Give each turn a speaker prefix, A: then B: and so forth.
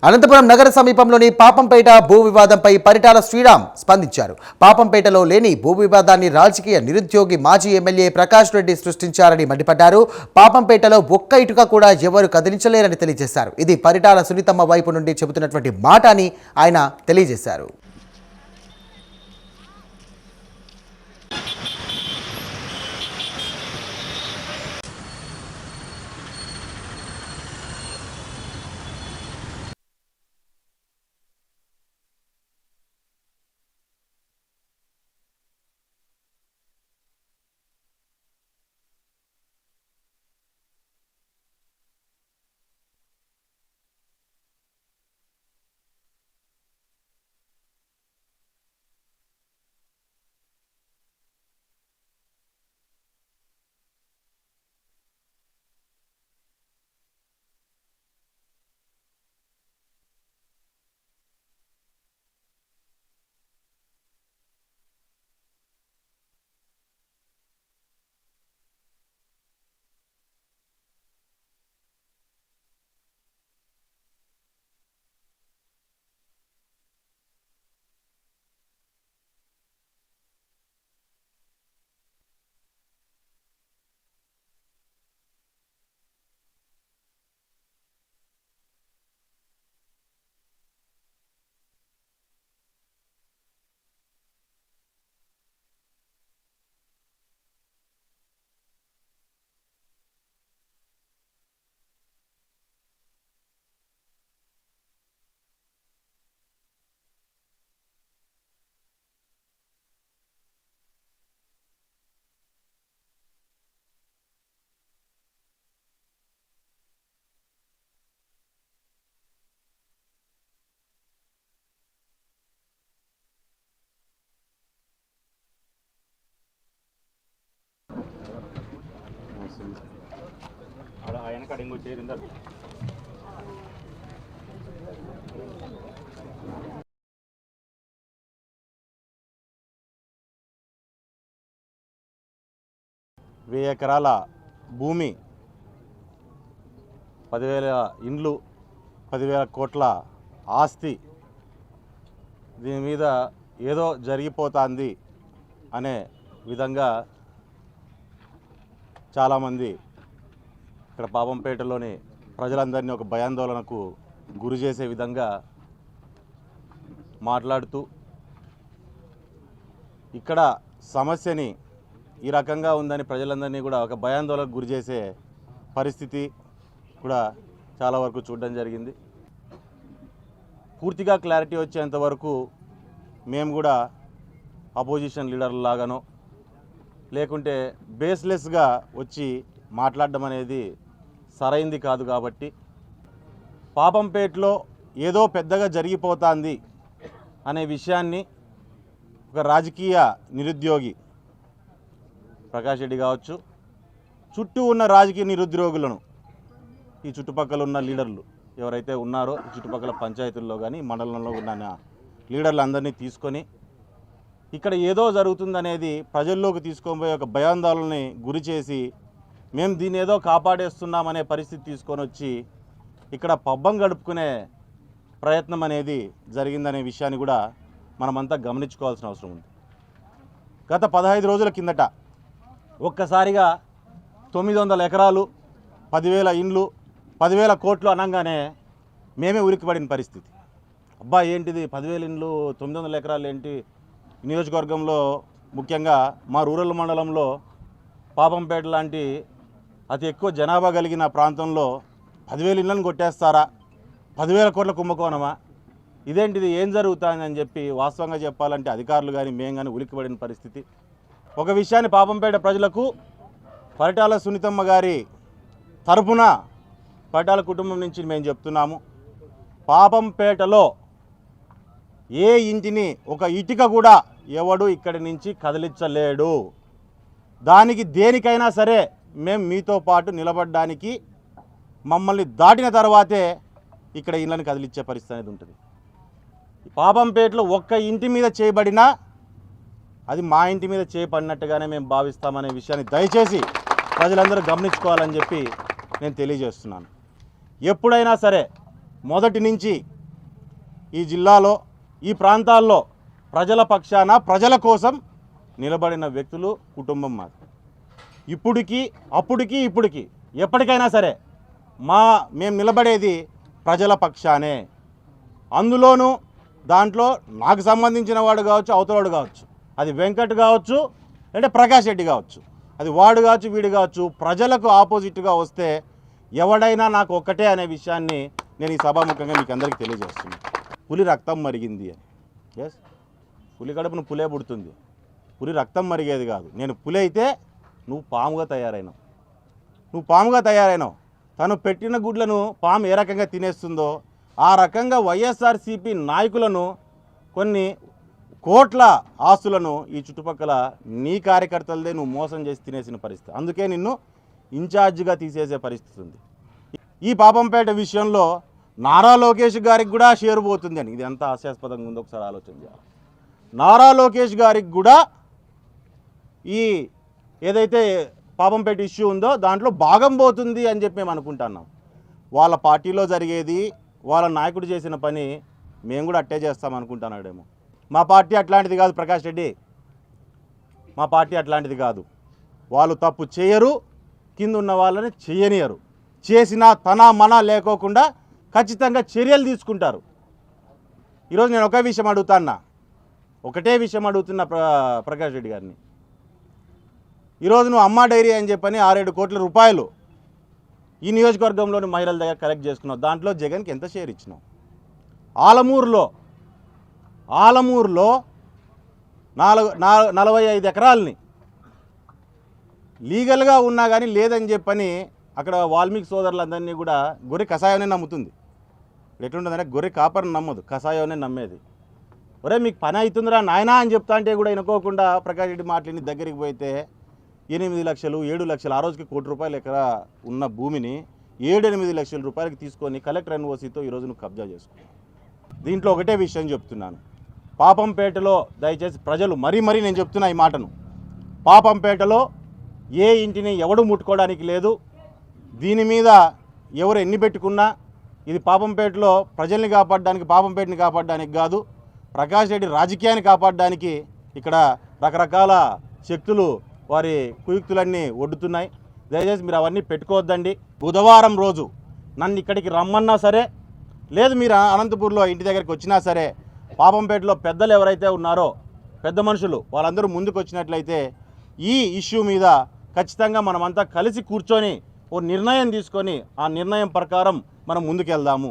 A: అనంతపురం నగర సమీపంలోని పాపంపేట భూ వివాదంపై పరిటాల శ్రీరామ్ స్పందించారు. పాపంపేటలో లేని భూ వివాదాన్ని రాజకీయ నిరుద్యోగి మాజీ ఎమ్మెల్యే ప్రకాష్ రెడ్డి సృష్టించారని మండిపడ్డారు. పాపంపేటలో ఒక్క ఇటుక కూడా ఎవరు కదిలించలేరని తెలియజేశారు. ఇది పరిటాల సునీతమ్మ వైపు నుండి చెబుతున్నటువంటి మాట అని ఆయన తెలియజేశారు.
B: వెయ్యి ఎకరాల భూమి, 10,000 ఇండ్లు, 10,000 కోట్ల ఆస్తి, దీని మీద ఏదో జరిగిపోతుంది అనే విధంగా చాలామంది ఇక్కడ పాపంపేటలోని ప్రజలందరినీ ఒక భయాందోళనకు గురి చేసే విధంగా మాట్లాడుతూ ఇక్కడ సమస్యని ఈ రకంగా ఉందని ప్రజలందరినీ కూడా ఒక భయాందోళనకు గురి చేసే పరిస్థితి కూడా చాలా వరకు చూడడం జరిగింది. పూర్తిగా క్లారిటీ వచ్చేంత వరకు మేము కూడా అపోజిషన్ లీడర్ల లాగానో లేకుంటే బేస్లెస్గా వచ్చి మాట్లాడడం అనేది సరైంది కాదు. కాబట్టి పాపంపేటలో ఏదో పెద్దగా జరిగిపోతుంది అనే విషయాన్ని ఒక రాజకీయ నిరుద్యోగి ప్రకాష్ రెడ్డి కావచ్చు, చుట్టూ ఉన్న రాజకీయ నిరుద్యోగులను, ఈ చుట్టుపక్కల ఉన్న లీడర్లు ఎవరైతే ఉన్నారో ఈ చుట్టుపక్కల పంచాయతీల్లో కానీ మండలంలో ఉన్న లీడర్లందరినీ తీసుకొని ఇక్కడ ఏదో జరుగుతుందనేది ప్రజల్లోకి తీసుకొని పోయి ఒక భయాందోళనని గురి చేసి మేము దీన్ని ఏదో కాపాడేస్తున్నామనే పరిస్థితి తీసుకొని వచ్చి ఇక్కడ పబ్బం గడుపుకునే ప్రయత్నం అనేది జరిగిందనే విషయాన్ని కూడా మనమంతా గమనించుకోవాల్సిన అవసరం ఉంది. గత 15 రోజుల కిందట ఒక్కసారిగా 900 ఎకరాలు, 10,000 ఇండ్లు, 10,000 కోట్లు అనగానే మేమే ఉలిక్కిపడిన పరిస్థితి. అబ్బా ఏంటిది 10,000 ఇండ్లు, 900 ఎకరాలు ఏంటి? నియోజకవర్గంలో ముఖ్యంగా మా రూరల్ మండలంలో పాపంపేట లాంటి అతి ఎక్కువ జనాభా కలిగిన ప్రాంతంలో 10,000 ఇళ్లను కొట్టేస్తారా? 10,000 కోట్ల కుంభకోణమా? ఇదేంటిది, ఏం జరుగుతుందని చెప్పి వాస్తవంగా చెప్పాలంటే అధికారులు కానీ మేము కానీ ఉలిక్కిపడిన పరిస్థితి. ఒక విషయాన్ని పాపంపేట ప్రజలకు పరిటాల సునీతమ్మ గారి తరపున పరిటాల కుటుంబం నుంచి మేము చెప్తున్నాము. పాపంపేటలో ఏ ఇంటిని ఒక ఇటుక కూడా ఎవడు ఇక్కడి నుంచి కదిలించలేడు. దానికి దేనికైనా సరే మేము మీతో పాటు నిలబడడానికి, మమ్మల్ని దాటిన తర్వాతే ఇక్కడ ఇళ్ళని కదిలించే పరిస్థితి అనేది ఉంటుంది. పాపంపేటలో ఒక్క ఇంటి మీద చేయబడినా అది మా ఇంటి మీద చేయబడినట్టుగానే మేము భావిస్తామనే విషయాన్ని దయచేసి ప్రజలందరూ గమనించుకోవాలని చెప్పి నేను తెలియజేస్తున్నాను. ఎప్పుడైనా సరే మొదటి నుంచి ఈ జిల్లాలో ఈ ప్రాంతాల్లో ప్రజల పక్షాన ప్రజల కోసం నిలబడిన వ్యక్తులు కుటుంబం మాది. ఇప్పటికీ ఎప్పటికైనా సరే మేము నిలబడేది ప్రజల పక్షానే. అందులోనూ దాంట్లో నాకు సంబంధించిన వాడు కావచ్చు, అవతలవాడు కావచ్చు, అది వెంకట్ కావచ్చు అంటే ప్రకాష్ రెడ్డి కావచ్చు, అది వాడు కావచ్చు వీడు కావచ్చు, ప్రజలకు ఆపోజిట్గా వస్తే ఎవడైనా నాకు ఒక్కటే అనే విషయాన్ని నేను ఈ సభాముఖంగా మీకు అందరికీ తెలియజేస్తున్నాను. పులి రక్తం మరిగింది అని. ఎస్, పులి కడుపును పులే పుడుతుంది, పులి రక్తం మరిగేది కాదు. నేను పులి అయితే నువ్వు పాముగా తయారైనావు. తను పెట్టిన గుడ్లను పాము ఏ రకంగా తినేస్తుందో ఆ రకంగా వైఎస్ఆర్సీపీ నాయకులను కొన్ని కోట్ల ఆస్తులను ఈ చుట్టుపక్కల నీ కార్యకర్తలదే నువ్వు మోసం చేసి తినేసిన పరిస్థితి. అందుకే నిన్ను ఇన్ఛార్జిగా తీసేసే పరిస్థితి ఉంది. ఈ పాపంపేట విషయంలో నారా లోకేష్ గారికి కూడా షేరు పోతుంది అని, ఇది ఎంత హాస్యాస్పదంగా ఉందో ఒకసారి ఆలోచన చేయాలి. నారా లోకేష్ గారికి కూడా ఈ ఏదైతే పాపంపేట ఇష్యూ ఉందో దాంట్లో భాగం పోతుంది అని చెప్పి మేము అనుకుంటున్నాం. వాళ్ళ పార్టీలో జరిగేది, వాళ్ళ నాయకుడు చేసిన పని మేము కూడా అట్టే చేస్తాం అనుకుంటున్నాడేమో. మా పార్టీ అట్లాంటిది కాదు ప్రకాష్ రెడ్డి, మా పార్టీ అట్లాంటిది కాదు. వాళ్ళు తప్పు చేయరు, కింద ఉన్న వాళ్ళని చేయనియరు. చేసినా తన మన లేకోకుండా ఖచ్చితంగా చర్యలు తీసుకుంటారు. ఈరోజు నేను ఒకటే విషయం అడుగుతున్నా ప్రకాష్ రెడ్డి గారిని. ఈరోజు నువ్వు అమ్మా డైరీ అని చెప్పని 6-7 కోట్ల రూపాయలు ఈ నియోజకవర్గంలోని మహిళల దగ్గర కలెక్ట్ చేసుకున్నావు. దాంట్లో జగన్కి ఎంత షేర్ ఇచ్చినావు? ఆలమూరులో 45 ఎకరాలని లీగల్గా ఉన్నా కానీ లేదని చెప్పని అక్కడ వాల్మీకి సోదరులందరినీ కూడా గొర్రె కషాయాన్ని నమ్ముతుంది. ఎట్లుంటుందంటే గొర్రె కాపరిని నమ్మదు, కషాయాన్ని నమ్మేది. ఒరే మీకు పని అవుతుందిరా నాయనా అని చెప్తా అంటే కూడా వినుకోకుండా ప్రకాష్ రెడ్డి మాటలని దగ్గరికి పోయితే 8 లక్షలు 7 లక్షలు, ఆ రోజుకి ₹1 కోటి ఎకరా ఉన్న భూమిని 7-8 లక్షల రూపాయలకి తీసుకొని కలెక్టర్ ఎన్ఓసీతో ఈరోజు నువ్వు కబ్జా చేసుకున్నావు. దీంట్లో ఒకటే విషయం చెప్తున్నాను, పాపంపేటలో దయచేసి ప్రజలు మరీ నేను చెప్తున్నా ఈ మాటను, పాపంపేటలో ఏ ఇంటిని ఎవడు ముట్టుకోవడానికి లేదు. దీని మీద ఎవరు ఎన్ని పెట్టుకున్నా ఇది పాపంపేటలో ప్రజల్ని కాపాడడానికి, పాపంపేటని కాపాడడానికి కాదు, ప్రకాష్ రెడ్డి రాజకీయాన్ని కాపాడడానికి ఇక్కడ రకరకాల శక్తులు వారి కుయుక్తులన్నీ ఒడ్డుతున్నాయి. దయచేసి మీరు అవన్నీ పెట్టుకోవద్దండి. బుధవారం రోజు నన్ను ఇక్కడికి రమ్మన్నా సరే, లేదు మీరు అనంతపూర్లో ఇంటి దగ్గరికి వచ్చినా సరే, పాపంపేటలో పెద్దలు ఎవరైతే ఉన్నారో పెద్ద మనుషులు వాళ్ళందరూ ముందుకు వచ్చినట్లయితే ఈ ఇష్యూ మీద ఖచ్చితంగా మనమంతా కలిసి కూర్చొని ఓ నిర్ణయం తీసుకొని ఆ నిర్ణయం ప్రకారం మనం ముందుకెళ్దాము.